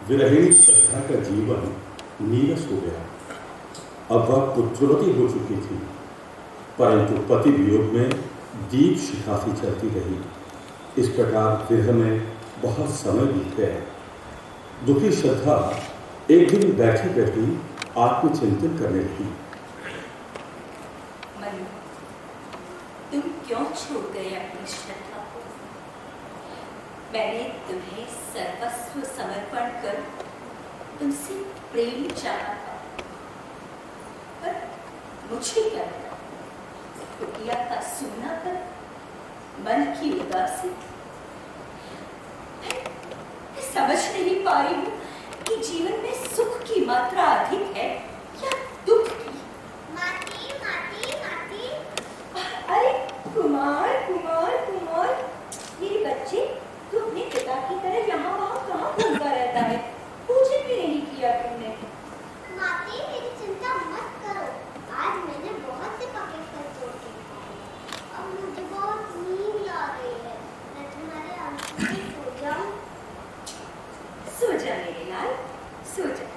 विरहिणी श्रद्धा का जीवन नीरस हो गया। अब वह पुत्रवती हो चुकी थी, परंतु पति वियोग में दीप शिखा सी चलती रही। इस प्रकार विरह में बहुत समय बीत गया। दुखी श्रद्धा एक दिन बैठी बैठी आत्मचिंतन करने लगी। मनु, तुम क्यों छोड़ गए अपनी श्रद्धा को? मैंने तुम्हें सर्वस्व समर्पण कर तुमसे प्रेम चाहा था, पर मुझे क्या मिला? कुटिया का सूना कर, मन की उदासी। मैं समझ नहीं पा रही हूँ कि जीवन में सुख की मात्रा अधिक है या दुख की। माती माती माती। अरे कुमार कुमार कुमार, मेरे बच्चे, तू अपने पिता की तरह यहाँ वहाँ कहाँ घूमता रहता है? पूछन भी नहीं किया तुमने। माती, मेरी चिंता मत करो। आज मैंने बहुत से पके फल तोड़ के खाए। अब मुझे बहुत नींद आ रही है। मैं तुम्हारे आंचल में सो जाऊं? सो जा मेरे लाल, सो जा।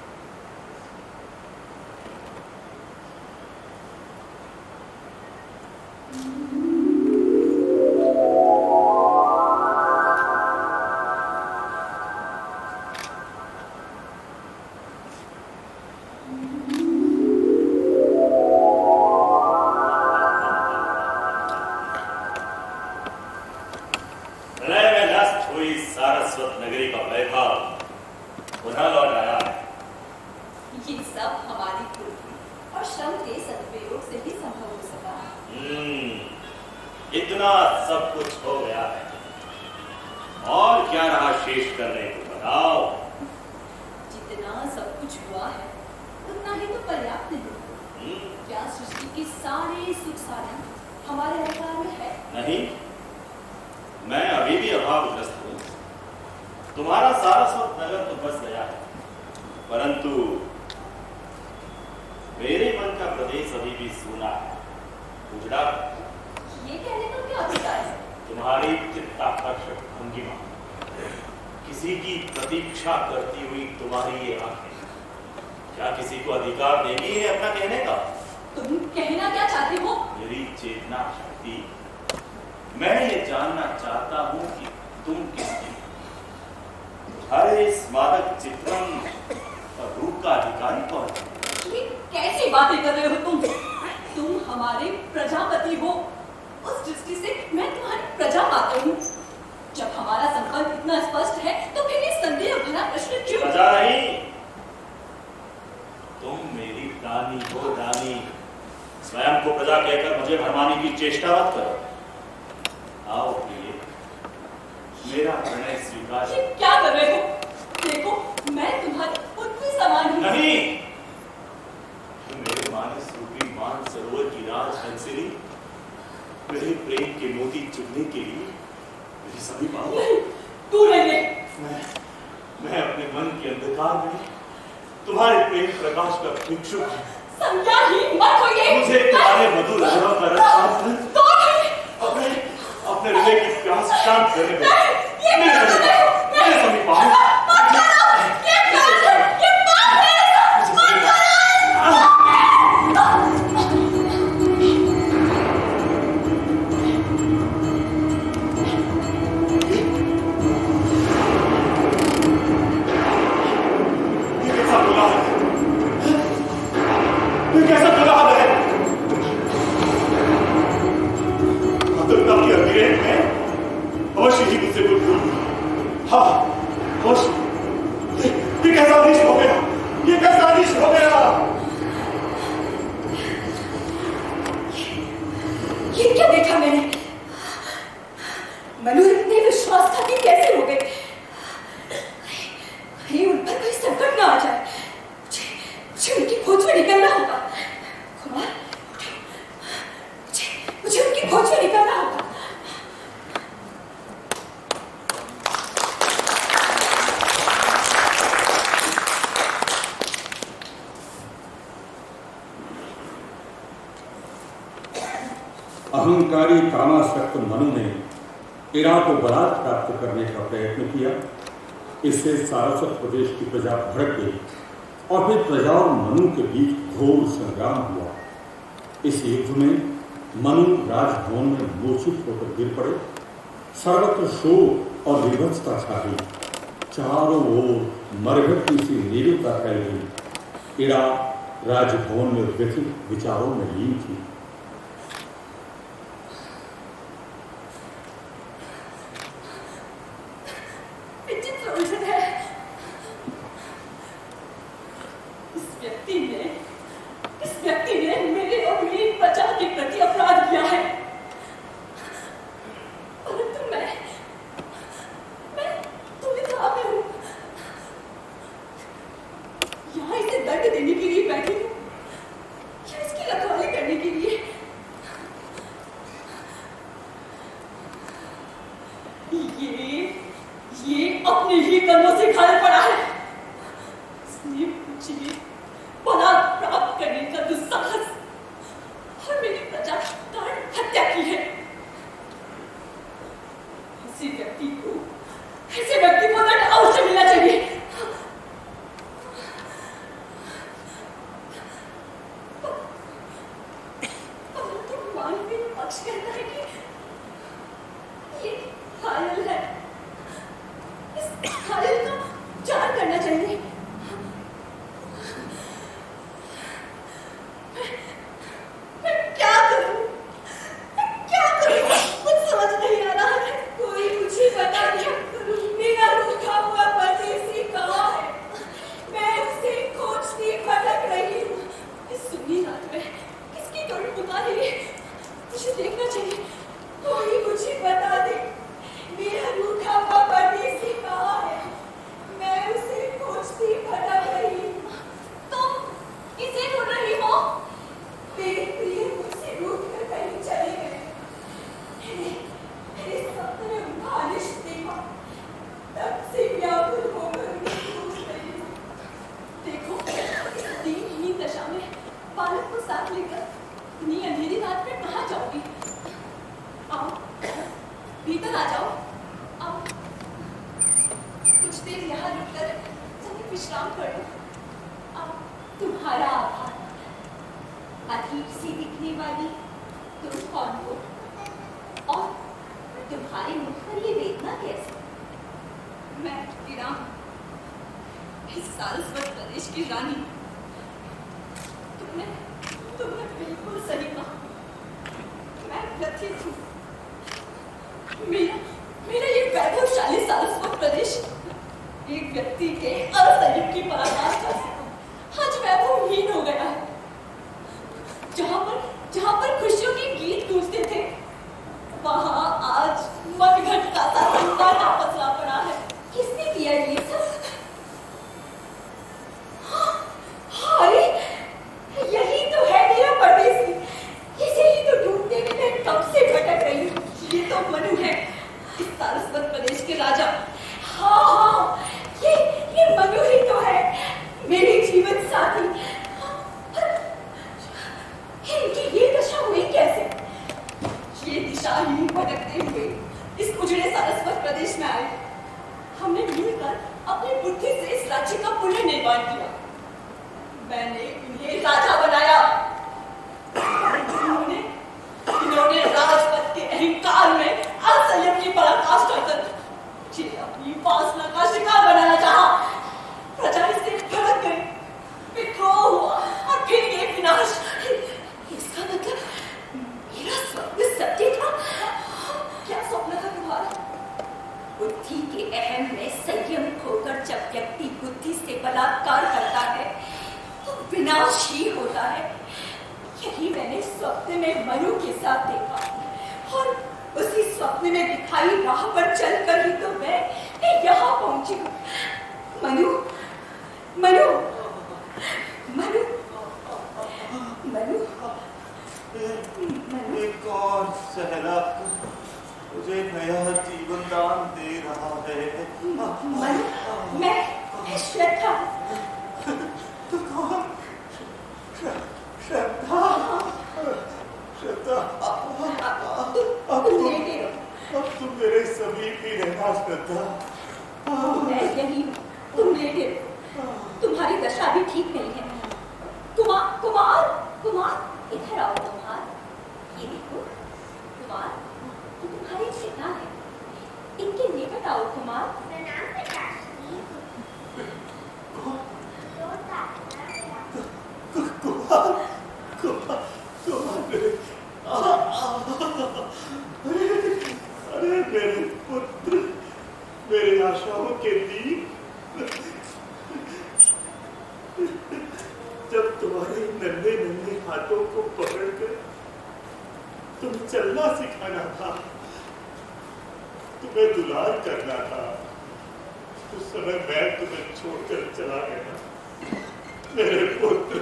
सारस्वत नगरी का वैभव पुनः लौट आया है। ये सब हमारी बुद्धि और श्रम के सदुपयोग से ही संभव हो सका। इतना सब कुछ हो गया है, और क्या रहा शेष करने को? बताओ। जितना सब कुछ हुआ है उतना ही तो पर्याप्त नहीं। क्या सृष्टि के सारे सुख साधन हमारे अधिकार में है? नहीं, मैं अभी भी अभावग्रस्त हूँ। तुम्हारा सारस्वत नगर तो बस गया है, परंतु मेरे मन का प्रदेश अभी भी सूना है, उजड़ा। ये कहने का क्या अधिकार है? तुम्हारी चित्ताकर्षक भंगिमा, किसी की प्रतीक्षा करती हुई तुम्हारी ये आंखें, क्या किसी को अधिकार देनी है अपना कहने का? तुम कहना क्या चाहते हो? मेरी चेतना शक्ति, मैं ये जानना चाहता हूँ कि तुम किसकी, हरे इस मादक चित्रम और रूप का अधिकारी कौन है? ये कैसी बातें कर रहे हो तुम? तुम हमारे प्रजापति हो। उस दृष्टि से मैं तुम्हारी प्रजा माता हूँ। जब हमारा संकल्प इतना स्पष्ट है तो फिर ये संदेह भरा प्रश्न क्यों? प्रजा नहीं, तुम मेरी रानी हो। रानी, स्वयं को प्रजा कहकर मुझे भरमाने की चेष्टा मत करो। आओ प्रिय, मेरा प्रणय स्वीकार। ये क्या कर रहे हो? देखो, मैं तुम्हारी पुत्री समान हूँ। नहीं, तुम मेरे मानस रूपी मान सरोवर की राजहंसिनी, मेरे प्रेम के मोती चुगने के लिए मेरी सभी बात। दूर रहिए। मैं अपने मन के अंधकार में तुम्हारे प्रेम प्रकाश का भिक्षुक हूँ। संज्ञाहीन मत होइए। मुझे तुम्हारे मधुर लहरों का रस प्राप्त है। अपने हृदय की प्यास शांत करने में मेरे समीप आओ। अहंकारी कामासक्त मनु ने इरा को बलात् प्राप्त करने का प्रयत्न किया। इससे सारस्वत प्रदेश की प्रजा भड़क गई और फिर प्रजा और मनु के बीच घोर संग्राम हुआ। इस युद्ध में मनु राजभवन में मूर्छित होकर गिर पड़े। सर्वत्र शोक और विभत्सता छा गई। चारों ओर मरघट सी नीरवता फैल गई। इड़ा राजभवन में व्यथित विचारों में लीन थी। इस व्यक्ति ने मेरे और मेरी प्रजा के प्रति अपराध किया है, परंतु मैं दुविधा में हूँ। यहाँ इसे दंड देने के लिए बैठी हूँ या इसकी रखवाली करने के लिए? ये अपने ही कर्मों से घायल पड़ा है। इसने मुझे बलात् प्राप्त करने का दुस्साहस और मेरी प्रजा की हत्या की है। ऐसे व्यक्ति को दंड अवश्य मिलना चाहिए। परंतु मानवीय पक्ष कहता है कि ये घायल है, इस घायल का उपचार करना चाहिए। मैं यही हूँ, तुम लेटे रहो। तुम्हारी दशा भी ठीक नहीं है। कुमार कुमार कुमार इधर आओ कुमार। ये देखो कुमार, ये तुम्हारे पिता है, इनके निकट आओ कुमार। प्रणाम पिताश्री। रोता अरे मेरे पुत्र, मेरे आशाओं के दीप, जब तुम्हारे नन्हे नन्हे हाथों को पकड़कर तुम्हें चलना सिखाना था, तुम्हें दुलार करना था, उस समय मैं तुम्हें छोड़कर चला गया। मेरे पुत्र,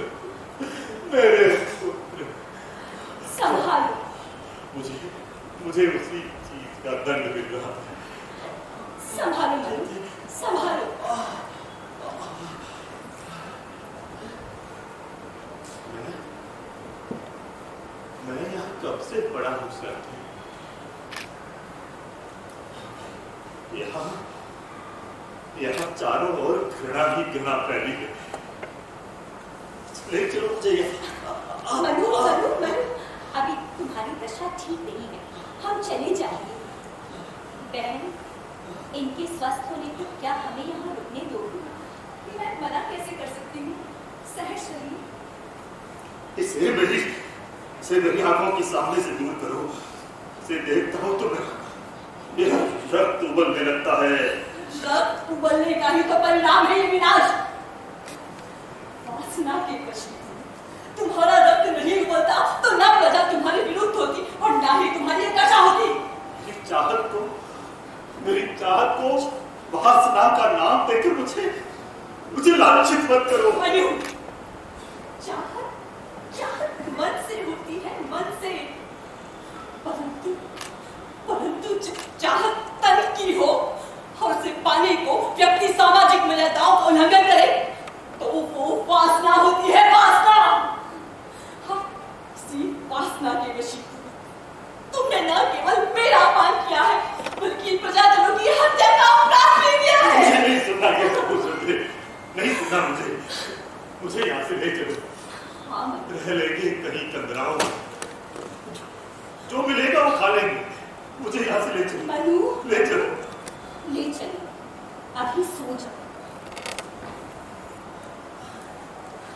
मेरे पुत्र, संभालो। मुझे उसी चीज का दंड मिल रहा है। संभालो मनु, संभालो। मैं यहाँ कब से बड़ा हूँ सर। यहाँ चारों ओर घृणा ही घृणा फैली है। ले चलो मुझे यहाँ। मनु मनु मनु, अभी तुम्हारी दशा ठीक नहीं है, हम चले जाएंगे। बहन, इनके स्वस्थ होने तक क्या हमें यहाँ रुकने दोगे? मैं मना कैसे कर सकती हूँ? सहज रहिए। इसे मेरी आंखों के सामने से दूर करो। इसे देखता हूँ तो मेरा रक्त उबलने लगता है। रक्त उबलने का ही तो परिणाम है ये विनाश। वासना के वश में तुम्हारा रक्त नहीं उबलता तो ना प्रजा तुम्हारे विरुद्ध होती और ना ही तुम्हारी दशा होती। मेरी चाहत को वासना का नाम देकर मुझे लांछित मत करो। चाहत मन से होती है, मन से। परंतु चाहत तन की हो और उसे पाने को व्यक्ति सामाजिक मर्यादाओं का उल्लंघन करे तो वो वासना होती है, वासना। इसी वासना के वशीभूत तुमने न केवल मेरा अपमान किया है बल्कि प्रजाजनों की हत्या का अपराध भी किया है। मुझे नहीं सुनना ये सब, नहीं सुनना मुझे यहाँ से ले चलो। हाँ, रह लेंगे कहीं कंदराओं, जो मिलेगा वो खा लेंगे। मुझे यहाँ से ले चलो। मनु, ले चलो, ले चलो, अभी सो जाओ।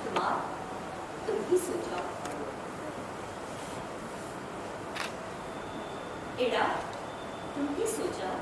कुमार, तुम भी सो जाओ। एड़ा, तुम भी सो जाओ।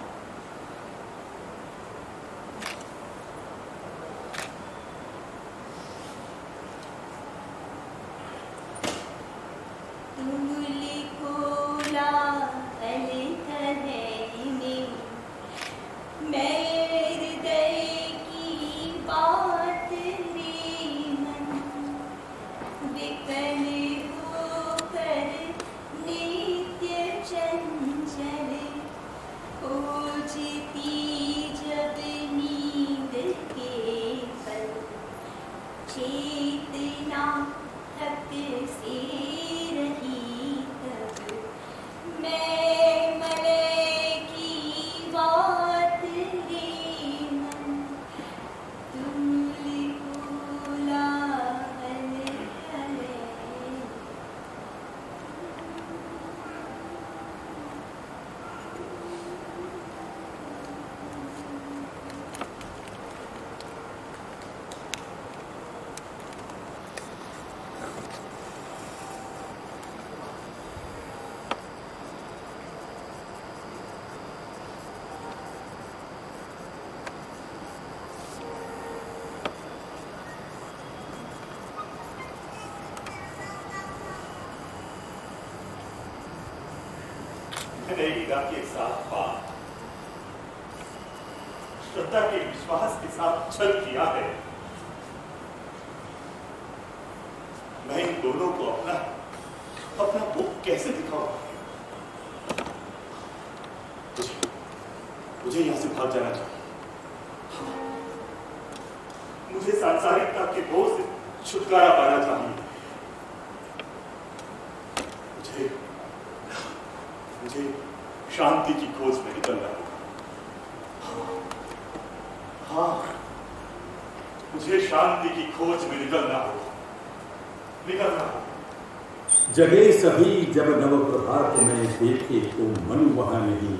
मैंने हीरा के साथ बात, श्रद्धा के विश्वास के साथ छल किया है। मैं इन दोनों को अपना मुख कैसे दिखाऊं? मुझे यहां से भाग जाना चाहिए। मुझे सांसारिकता के बोझ से छुटकारा पाना चाहिए। मुझे शांति की खोज में निकलना होगा। हाँ, मुझे शांति की खोज में निकलना हो। जगे सभी जब नव प्रभात में देखे तो मन वहां नहीं,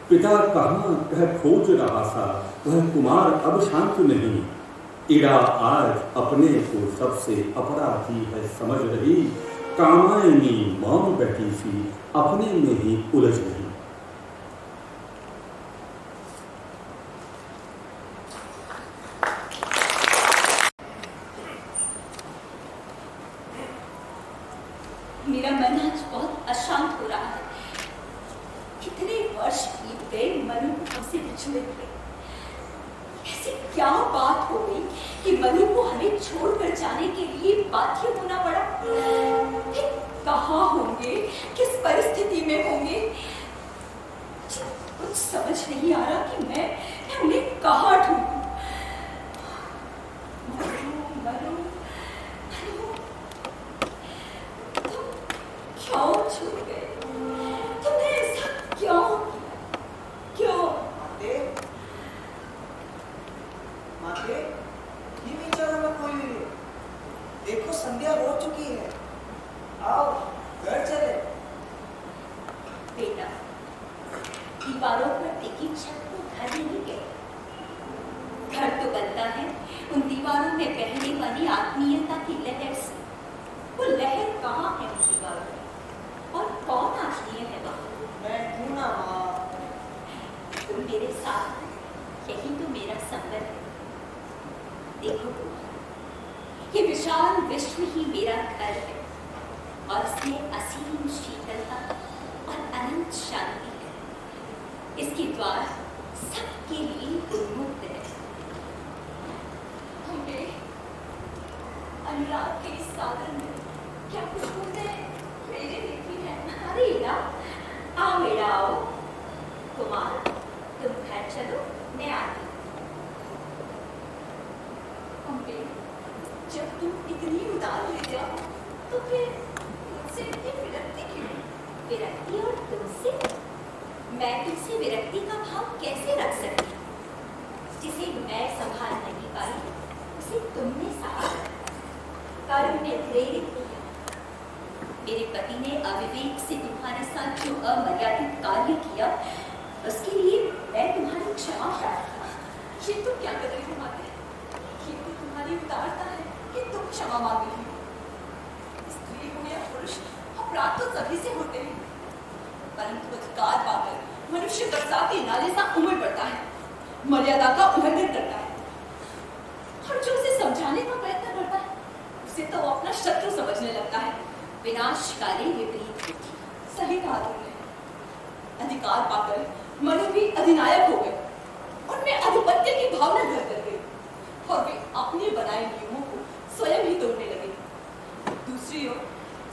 पिता कहाँ कह खोज रहा था, वह कुमार अब शांत नहीं। इड़ा आज अपने को सबसे अपराधी है समझ रही, कामायनी मौन बैठी सी अपने में ही उलझ रही। मेरा मन आज बहुत अशांत हो रहा है। कितने वर्ष बीत गए मनु को हमसे बिछड़े हुए। ऐसी क्या बात हो गई कि मनु को हमें छोड़कर जाने के लिए बाध्य होना पड़ा? कहाँ होंगे, किस परिस्थिति में होंगे? कुछ समझ नहीं आ रहा कि मैं उन्हें कहाँ ढूंढूं। मनु, मनु, मनु, तुम क्यों छूट गए? तुमने ऐसा क्यों किया? क्यों? माते, ये विचारों में कोई नहीं है। देखो संध्या हो चुकी है, आओ घर चले। बेटा, दीवारों पर टिकी छत को घर नहीं गए। घर तो बनता है उन दीवारों में बहने वाली आत्मीयता की लहर से। वो लहर कहाँ है उन दीवारों में? और कौन आत्मीय है वहाँ? मैं हूँ ना माँ। तुम मेरे साथ हो, यही तो मेरा संबंध है। देखो, ये विशाल विश्व ही मेरा घर है और इसमें असीम शीतलता और अनंत शांति है। इसके द्वार सबके लिए उन्मुक्त है। हमने अनुराग के इस सागर में क्या कुछ होते मेरे देखी है? अरे इड़ा, आओ बेटा आओ। कुमार, तुम घर चलो, मैं आती हूँ। अम्बे, जब तुम इतनी उदार हो जाओ तो फिर मुझसे इतनी विरक्ति क्यों? विरक्ति और तुमसे? मैं तुमसे विरक्ति का भाव कैसे रख सकती? जिसे मैं संभाल नहीं पाई उसे तुमने संभाला। कर्म ने प्रेरित किया। मेरे पति ने अविवेक से तुम्हारे साथ जो अमर्यादित कार्य किया उसके लिए मैं तुम्हारी क्षमा प्रार्थना। ये तुम क्या कर रही हो माते? ये तो तुम्हारी उदारता है कि तुम क्षमा मांग रही हो। स्त्री हो या पुरुष, अपराध तो सभी से होते हैं, परंतु अधिकार पाकर मनुष्य बरसाती नाले सा उमड़ पड़ता है, मर्यादा का उल्लंघन करता है और जो उसे समझाने का प्रयत्न करता है उसे तो वो अपना शत्रु समझने लगता है। विनाशकारी विपरीत बुद्धि। सही कहा तुमने। अधिकार पाकर मनु भी अधिनायक हो गए, उनमें आधिपत्य की भावना घर कर गई और वे अपने बनाए नियमों को स्वयं ही तोड़ने लगे। दूसरी ओर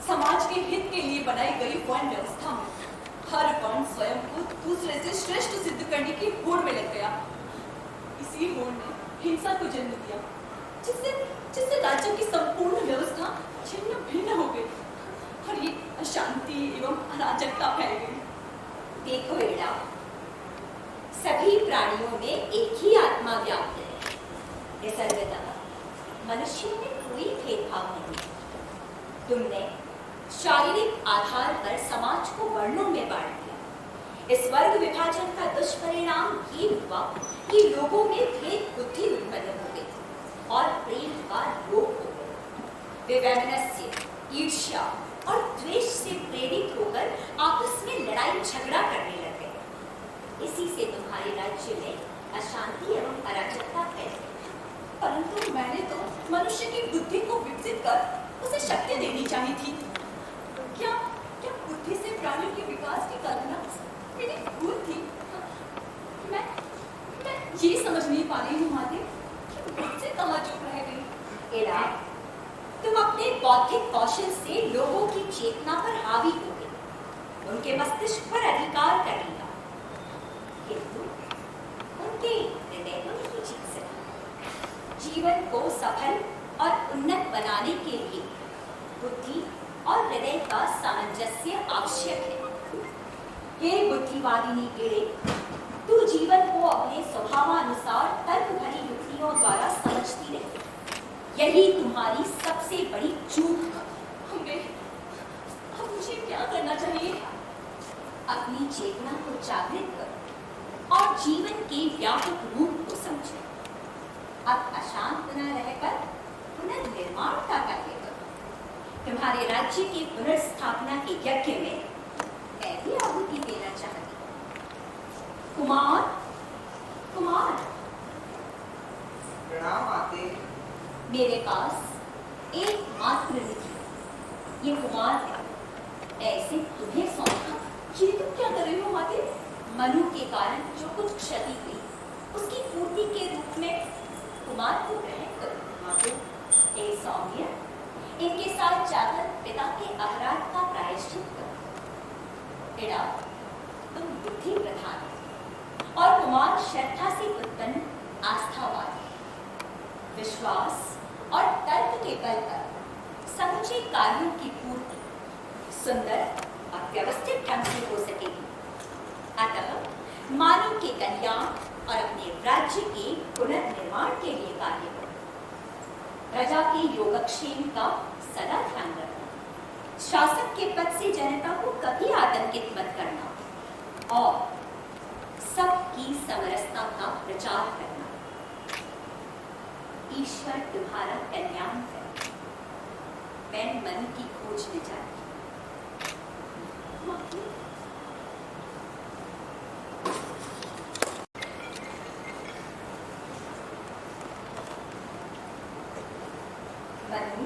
समाज के हित के लिए बनाई गई वर्ण व्यवस्था में हर वर्ण स्वयं को दूसरे से श्रेष्ठ सिद्ध करने की होड़ में लग गया। इसी होड़ ने हिंसा को जन्म दिया, जिससे राज्यों की संपूर्ण व्यवस्था छिन्न भिन्न हो गई और ये अशांति एवं अराजकता फैल गई। देखो बेटा, सभी प्राणियों में एक ही आत्मा व्याप्त है। निसर्गतः मनुष्यों में कोई भेदभाव नहीं। तुमने शारीरिक आधार पर समाज को वर्णों में बांट दिया। इस वर्ग विभाजन का दुष्परिणाम ये हुआ कि लोगों में भेद बुद्धि उत्पन्न हो गई और प्रेम का लोप हो गया। वे वैमनस्य, ईर्ष्या और द्वेष से प्रेरित होकर आपस में लड़ाई झगड़ा करने लग गए। इसी से तुम्हारे राज्य में अशांति एवं अराजकता फैल गई। परंतु मैंने तो मनुष्य की बुद्धि को विकसित कर उसे शक्ति देनी चाहिए थी। क्या बुद्धि से प्राणियों के विकास की कल्पना मेरी भूल थी? मैं ये समझ नहीं पा रही हूँ माते कि मुझसे कहाँ चुप रह गई। एड़ा, तुम अपने बौद्धिक कौशल से लोगों की चेतना पर हावी हो गई, उनके मस्तिष्क पर अधिकार कर लिया, किंतु उनके हृदय को नहीं जीत सका। जीवन को सफल और उन्नत बनाने के लिए बुद्धि और हृदय का सामंजस्य आवश्यक है। ये बुद्धिवादिनी कीड़े तू जीवन को अपने स्वभावानुसार तर्क भरी युक्तियों द्वारा समझती रही। यही तुम्हारी सबसे बड़ी चूक है। अब मुझे क्या करना चाहिए? अपनी चेतना को जागृत करो और जीवन के व्यापक रूप को समझो। अब अशांत न रहकर पुनर्निर्माण का कार्य करो। तुम्हारे राज्य की पुनर्स्थापना के यज्ञ में मैं भी आहुति देना चाहती हूँ। कुमार, कुमार। प्रणाम आते। मेरे पास एकमात्र निधि ये कुमार है। ऐसे तुम्हें सौंपा। ये तुम क्या कर रही हो माते? मनु के कारण जो कुछ क्षति हुई उसकी पूर्ति के रूप में कुमार को ग्रहण करो। माते, हे सौम्य, इनके साथ जाकर पिता के अपराध का प्रायश्चित करो। इड़ा, तुम बुद्धि प्रधान हो और कुमार श्रद्धा से उत्पन्न आस्थावान है। विश्वास और तर्क के बल पर समूचे कार्यों की पूर्ति सुंदर और व्यवस्थित ढंग से हो सकेगी। अतः मानव के कल्याण और अपने राज्य के पुनर्निर्माण के लिए कार्य करो। प्रजा के योगक्षेम का सदा ध्यान रखना। शासक के पद से जनता को कभी आतंकित मत करना और सबकी समरसता का प्रचार करना। ईश्वर तुम्हारा कल्याण करे। मैं मन की खोज में जाती। मनु,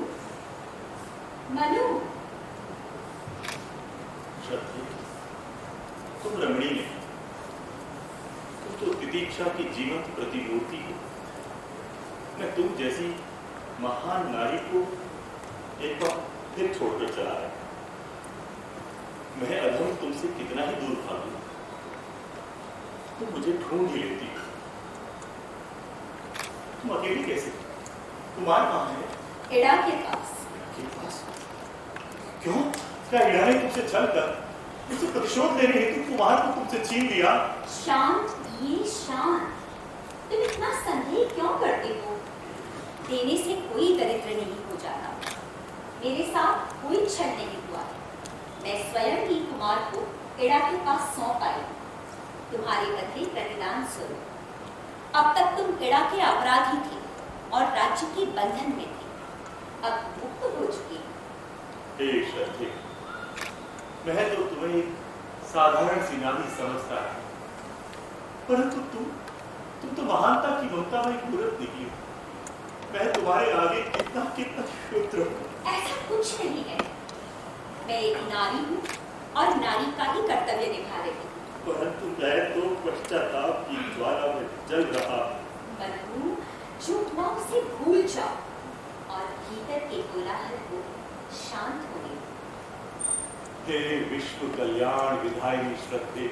मनु। श्रद्धे, तुम रमणीय नहीं, तुम तो तितीक्षा की जीवंत प्रतिमूर्ति हो। मैं तुम जैसी महान नारी को एक बार फिर छोड़कर चला आया। मैं अधम तुमसे कितना ही दूर भागूं, तुम मुझे ढूंढ ही लेती हो। तुम अकेली कैसे? कुमार कहाँ है? इड़ा के पास। के पास? क्यों? क्या इड़ा ने तुमसे छलकर उसे प्रतिशोध लेने हेतु कुमार को तुमसे छीन लिया? शांत ये शांत। तुम इतना संदेह क्यों करते हो? देने से कोई दरिद्र नहीं हो जाता। मेरे साथ कोई छल नहीं हुआ। मैं स्वयं ही कुमार को इड़ा के पास सौंप आई, तुम्हारे बदले प्रतिदान स्वरूप। अब तक तुम इड़ा के अपराधी थे और राज्य के बंधन में थे। अब मुक्त हो चुके। हे श्रद्धे, मैं तो तुम्हें एक साधारण सी नारी समझता है, परंतु तुम तो महानता की ममता में एक मूर्त निकली। मैं तुम्हारे आगे कितना कितना क्षुद्र हूं। ऐसा कुछ नहीं है। मैं एक नारी हूँ और नारी का ही कर्तव्य निभा रही हूँ। परंतु मैं तो पश्चाताप की ज्वाला में जल रहा। मनु, झूठना उसे भूल जाओ और भीतर के कोलाहल को शांत होने दो। हे विश्व कल्याण विधायिनी श्रद्धे,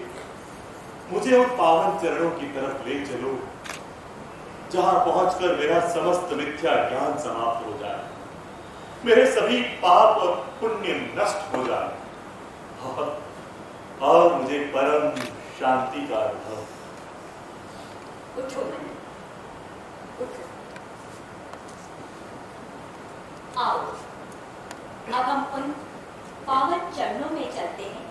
मुझे उन पावन चरणों की तरफ ले चलो जहां पहुंचकर मेरा समस्त मिथ्या ज्ञान समाप्त हो जाए, मेरे सभी पाप और पुण्य नष्ट हो जाए और मुझे परम शांति का अनुभव। उठो मनु, उठो। आओ, अब हम उन पावन चरणों में चलते हैं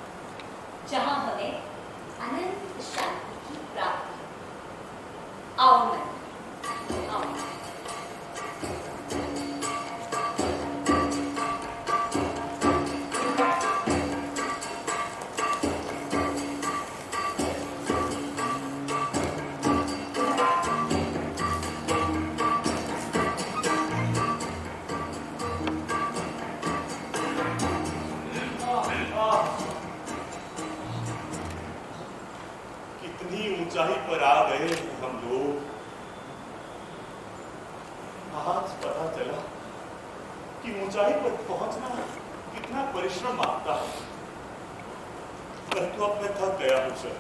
जहां हमें अनंत शांति की प्राप्ति है। आओ मनु, आओ। कितनी ऊंचाई पर आ गए हैं हम लोग। आज पता चला कि ऊंचाई पर पहुंचना कितना परिश्रम मांगता है। परंतु अब मैं थक गया हूं सर।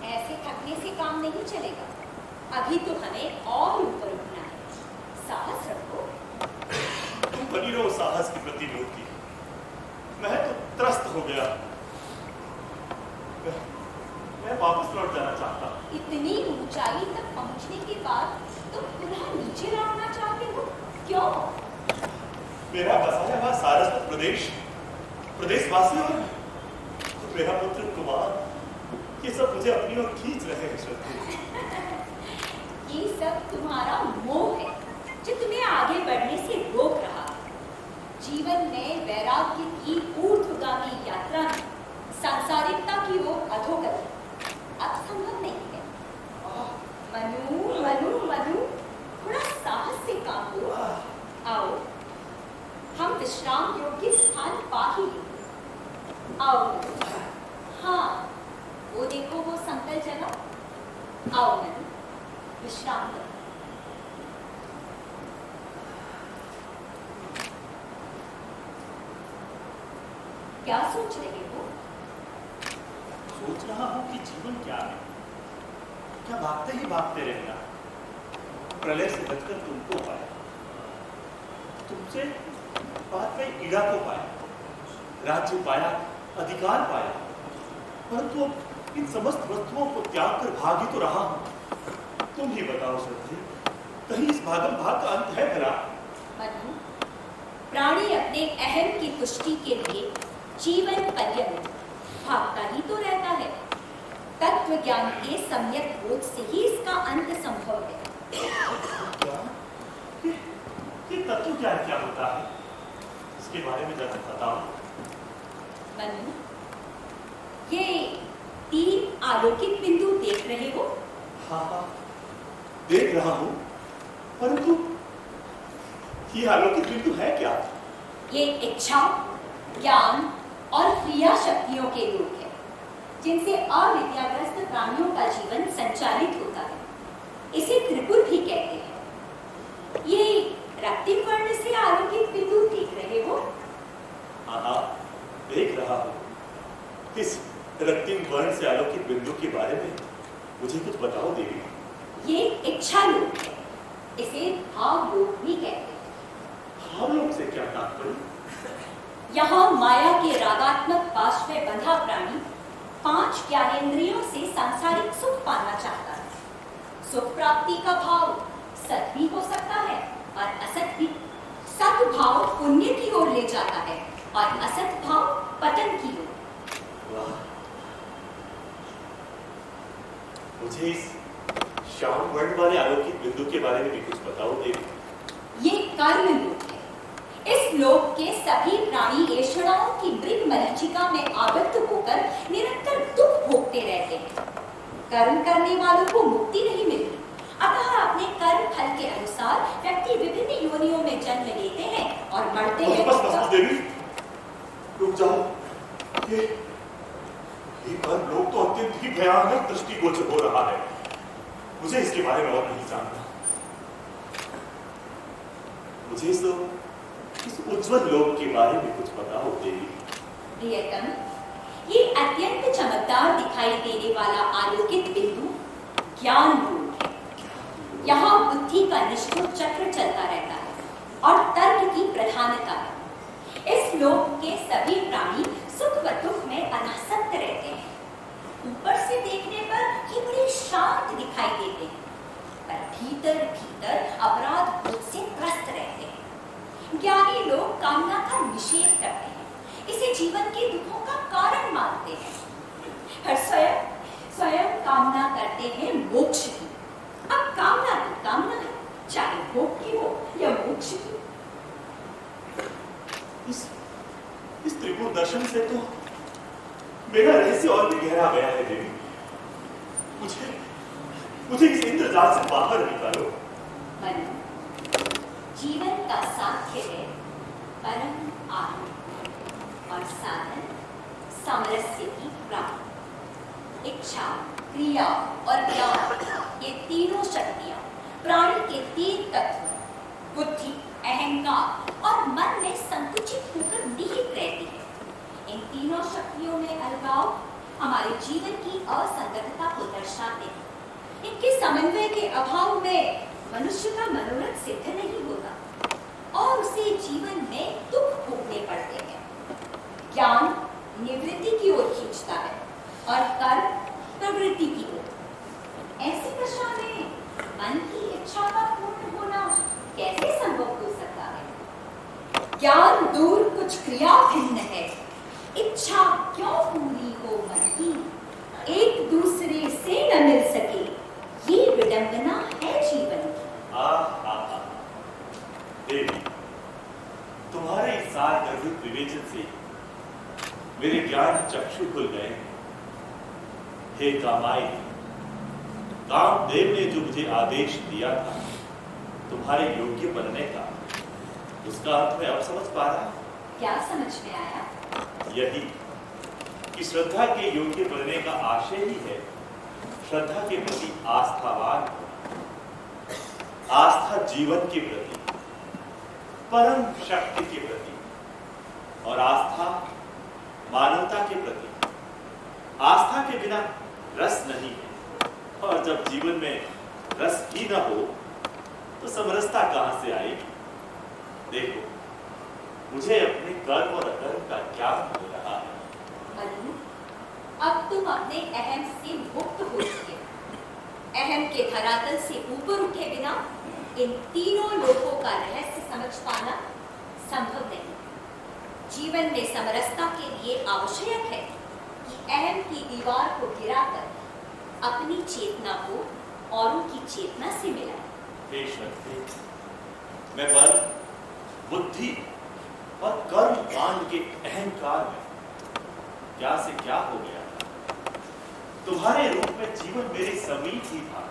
ऐसे थकने से काम नहीं चलेगा। अभी तो हमें और ऊपर उठना है। साहस रखो। तुम बनी रहो साहस की प्रतिमूर्ति। मैं तो त्रस्त हो गया। मैं वापस लौट जाना चाहता हूं। इतनी ऊंचाई तक पहुंचने के बाद तुम पुनः नीचे लौटना चाहते हो, क्यों? मेरा बसाया हुआ सारस्वत प्रदेशवासी और मेरा पुत्र कुमार, ये सब मुझे अपनी ओर खींच रहे हैं श्रद्धे। ये सब तुम्हारा मोह है जो तुम्हें आगे बढ़ने से रोक रहा है। जीवन में वैराग्य की ऊर्ध्वगामी यात्रा में सांसारिकता की ओर अधोगति अब संभव नहीं है। मनु मनु मनु, थोड़ा साहस से काम लो। आओ, हम विश्राम योग्य स्थान पा ही लेंगे। आओ। हाँ, वो देखो वो संकल जगह। आओ मनु, विश्राम करो। क्या सोच रहे हो? सोच रहा हूं कि जीवन क्या है, क्या भागते ही भागते रहना। प्रलय से बचकर तुमको पाया, तुमसे बाद में ईड़ा को पाया, राज्य पाया, अधिकार पाया, परंतु इन समस्त वस्तुओं को त्याग कर भाग ही तो रहा हूं। तुम ही बताओ श्रद्धे, कहीं इस भागम भाग का अंत है भला? मनु, प्राणी अपने अहम की पुष्टि के लिए जीवन पर्यंत भागता ही तो रहता है। तत्व ज्ञान के सम्यक बोध से ही इसका अंत संभव है। ये तत्व ज्ञान क्या होता है? इसके बारे में जरा बताओ। मनु, ये 3 आलोकित बिंदु देख रहे हो? हाँ, देख रहा हूं, परंतु ये आलोकित बिंदु है क्या? ये इच्छा, ज्ञान और क्रिया शक्तियों के रूप है, जिनसे अविद्याग्रस्त प्राणियों का जीवन संचालित होता है। इसे त्रिपुर भी कहते हैं। ये रक्तिम वर्ण से आलोकित बिंदु देख रहे हो? हाँ, देख रहा हूं। इस रक्तिम वर्ण से आलोकित बिंदु के बारे में मुझे कुछ बताओ देवी। ये इच्छा लोक है, इसे भाव लोक भी कहते हैं। भाव लोक से क्या तात्पर्य? यहाँ माया के रागात्मक पाश में बंधा प्राणी 5 ज्ञानेंद्रियों से सांसारिक सुख पाना चाहता है। सुख प्राप्ति का भाव सत भी हो सकता है और असत भी। सत भाव पुण्य की ओर ले जाता है और असत भाव पतन की ओर। वाह, मुझे इस श्याम वर्ण वाले आलोकित बिंदु के बारे में भी कुछ बताओ देवी। ये कर्म लोक है। इस लोक के सभी प्राणी ऐषणाओं की मृग मरीचिका में आबद्ध होकर निरंतर दुख भोगते रहते हैं। कर्म करने वालों को मुक्ति नहीं मिलती, अतः अपने कर्म फल के अनुसार व्यक्ति विभिन्न योनियों में जन्म लेते हैं और मरते हैं। बस देवी, रुक जाओ। ये कर्म लोक तो अत्यंत ही भयानक दृष्टिगोचर हो रहा है। मुझे इसके बारे में और नहीं जानना। मुझे इस उज्जवल लोक के बारे में कुछ बताओ देवी। प्रियतम, ये अत्यंत चमकदार दिखाई देने वाला आलोकित बिंदु ज्ञान लोक है। यहाँ बुद्धि का निष्ठुर चक्र चलता रहता है और तर्क की प्रधानता है। इस लोक के सभी प्राणी सुख व दुख में अनासक्त रहते हैं। ऊपर से देखने पर ये बड़े शांत दिखाई देते हैं, पर भीतर भीतर अपराध बोध से त्रस्त रहते हैं। ज्ञानी लोग कामना का निषेध करते हैं, इसे जीवन के दुखों का कारण मानते हैं, और स्वयं कामना करते हैं मोक्ष की। अब कामना की कामना है, चाहे भोग की हो या मोक्ष की। इस त्रिपुर दर्शन से तो मेरा रहस्य और भी गहरा गया है देवी। मुझे इस इंद्रजाल से बाहर निकालो। मनु, जीवन का साध्य है परम आनंद और साधन सामरस्य की प्राप्ति। इच्छा, क्रिया और ज्ञान, ये तीनों शक्तियां प्राणी के 3 तत्व बुद्धि, अहंकार और मन में संकुचित होकर निहित रहती है। इन तीनों शक्तियों में अलगाव हमारे जीवन की असंगतता को दर्शाते हैं। इनके समन्वय के अभाव में मनुष्य का मनोरथ सिद्ध नहीं होता और उसे जीवन में दुख भोगने पड़ते हैं। ज्ञान निवृत्ति की ओर खींचता है और कर्म प्रवृत्ति की ओर। ज्ञान दूर कुछ क्रिया भिन्न है, इच्छा क्यों पूरी हो मन की, एक दूसरे से न मिल सके, ये विडंबना है जीवन की। देवी, तुम्हारे इस सारगर्भित विवेचन से मेरे ज्ञान चक्षु खुल गए। हे कामाई, कामदेव ने जो मुझे आदेश दिया था तुम्हारे योग्य बनने का, उसका अर्थ मैं अब समझ पा रहा हूं। क्या समझ में आया? यही कि श्रद्धा के योग्य बनने का आशय ही है श्रद्धा के प्रति आस्थावान होना। आस्था जीवन के प्रति, परम शक्ति के प्रति, और आस्था मानवता के प्रति। आस्था के बिना रस नहीं है, और जब जीवन में रस ही न हो तो समरसता कहां से आएगी? देखो, मुझे अपने कर्म और अकर्म का ज्ञान हो रहा है। मनु, अब तुम अपने अहम से मुक्त हो चुके। अहम के धरातल से ऊपर उठे बिना इन तीनों लोकों का रहस्य समझ पाना संभव नहीं। जीवन में समरसता के लिए आवश्यक है कि अहम की दीवार को गिराकर अपनी चेतना को औरों की चेतना से मिलाए। हे शक्ति, मैं बल, बुद्धि और कर्म कांड के अहंकार में क्या से क्या हो गया। तुम्हारे रूप में जीवन मेरे समीप ही था,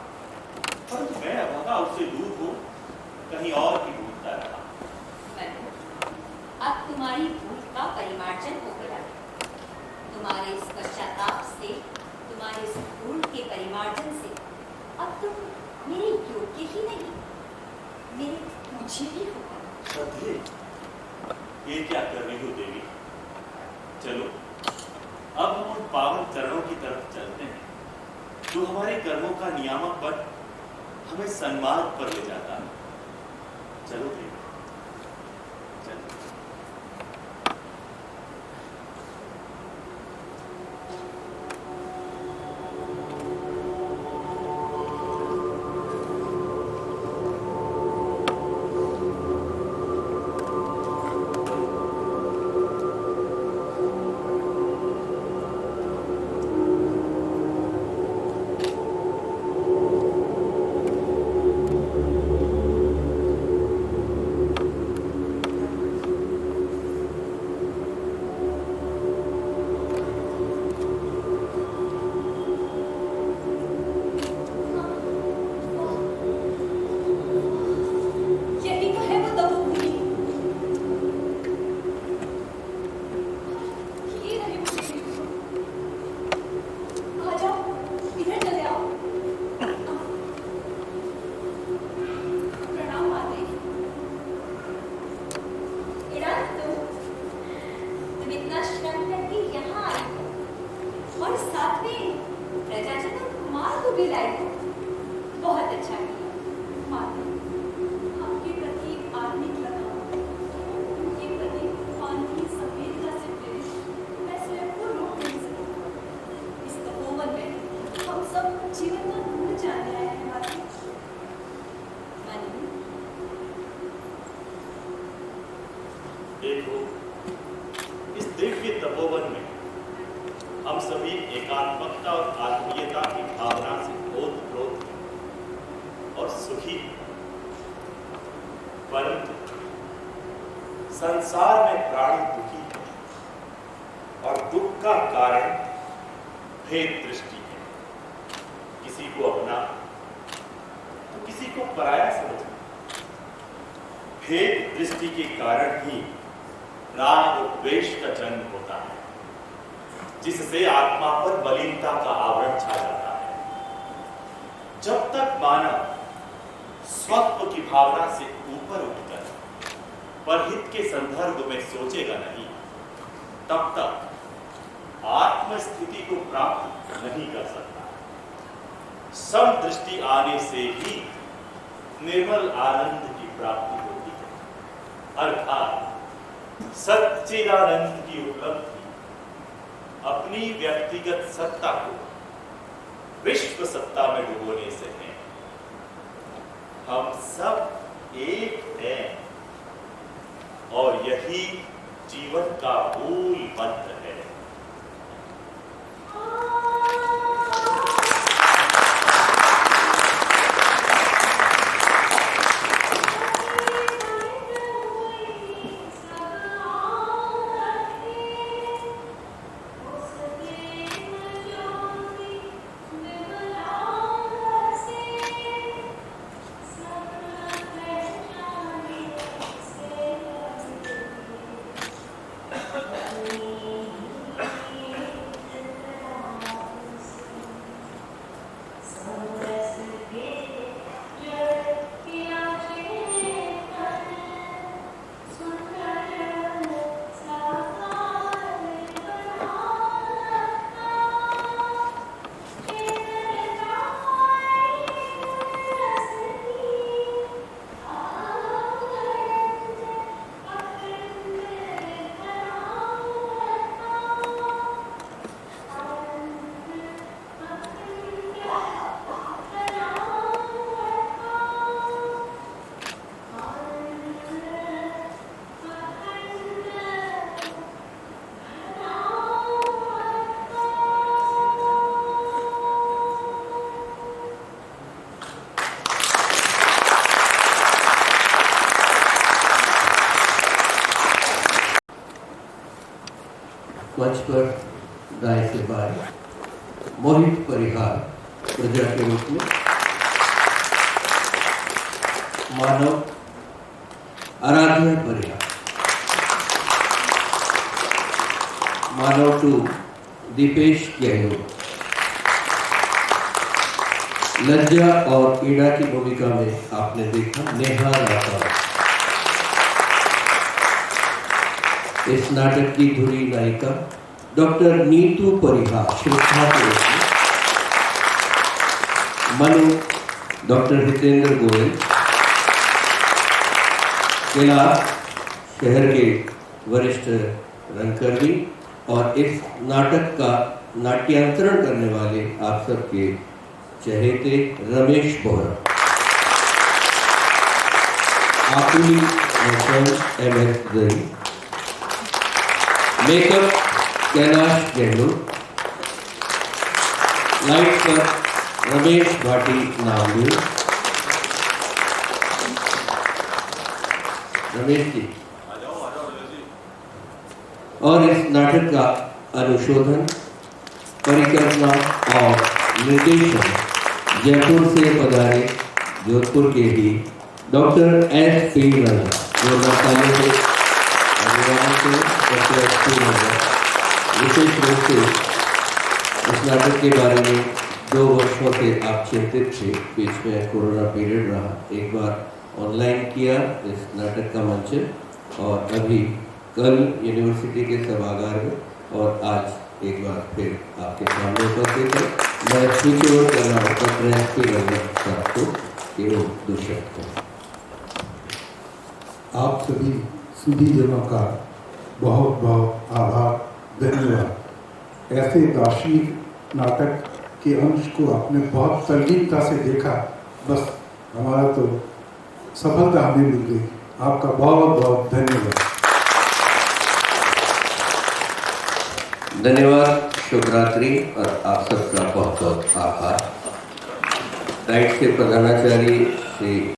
परंतु मैं अभागा उससे दूर हो कहीं और ही ढूंढता रहा। मनु, अब तुम्हारी भूख का परिमार्जन हो गया। तुम्हारे इस पश्चाताप से, तुम्हारे इस भूल के परिमार्जन से अब तुम मेरे योग्य ही नहीं, मेरे पूज्य भी हो गए। श्रद्धे, ये क्या कर रही हो देवी? चलो, अब हम उन पावन चरणों की तरफ चलते हैं जो हमारे कर्मों का नियामक बन हमें सन्मार्ग पर ले जाता है। चलो देवी, चलो। देखो, इस दिव्य तपोवन में हम सभी एकात्मकता और आत्मीयता की भावना से ओतप्रोत और सुखी, परंतु संसार में प्राणी दुखी है और दुख का कारण भेद दृष्टि है। किसी को अपना तो किसी को पराया समझना। भेद दृष्टि के कारण ही राग और द्वेष का जन्म होता है, जिससे आत्मा पर मलिनता का आवरण छा जाता है। जब तक मानव स्वत्व की भावना से ऊपर उठकर परहित के संदर्भ में सोचेगा नहीं, तब तक आत्म स्थिति को प्राप्त नहीं कर सकता। समदृष्टि आने से ही निर्मल आनंद की प्राप्ति होती है, अर्थात सच्चिदानंद की उपलब्धि अपनी व्यक्तिगत सत्ता को विश्व सत्ता में डुबोने से है। हम सब एक हैं और यही जीवन का मूल मंत्र है। मंच पर दाएं से बाएं मोहित परिहार प्रजा के रूप में, मानव आराध्या परिहार, मानव टू दीपेश गहलोत, लज्जा और ईड़ा की भूमिका में आपने देखा नेहा राठौर। इस नाटक की धुरी नायिका डॉक्टर नीतू परिहार श्रद्धा के रूप में, मनु डॉक्टर हितेंद्र गोयल, कैलाश शहर के वरिष्ठ रंगकर्मी और इस नाटक का नाट्यांतरण करने वाले आप सबके चहेते रमेश बोहरा, आकुली MS दही, मेकअप कैलाश गहलोत, लाइट पर रमेश भाटी नामदेव। रमेश जी और इस नाटक का अनुशोधन, परिकल्पना और निर्देशन जयपुर से पधारे जोधपुर के ही डॉक्टर SP रंगा, जो मंत्रालय से विशेष रूप से इस नाटक के बारे में 2 वर्षों से आप चिंतित थे। बीच में कोरोना पीरियड रहा, एक बार ऑनलाइन किया इस नाटक का मंचन और अभी कल यूनिवर्सिटी के सभागार में और आज एक बार फिर आपके सामने उपस्थित है। मैं स्विच ओवर कर रहा हूँ डॉक्टर SP रंगा साहब को कि वो दुष्यंत को। आप सभी सुधीजनों का बहुत बहुत आभार, धन्यवाद। ऐसे दार्शनिक नाटक के अंश को आपने बहुत तल्लीनता से देखा, बस हमारा तो सफलता हमें मिल गई। आपका बहुत बहुत धन्यवाद। धन्यवाद, शुभ रात्रि और आप सबका बहुत बहुत आभार। राइट से प्रधानाचार्य श्री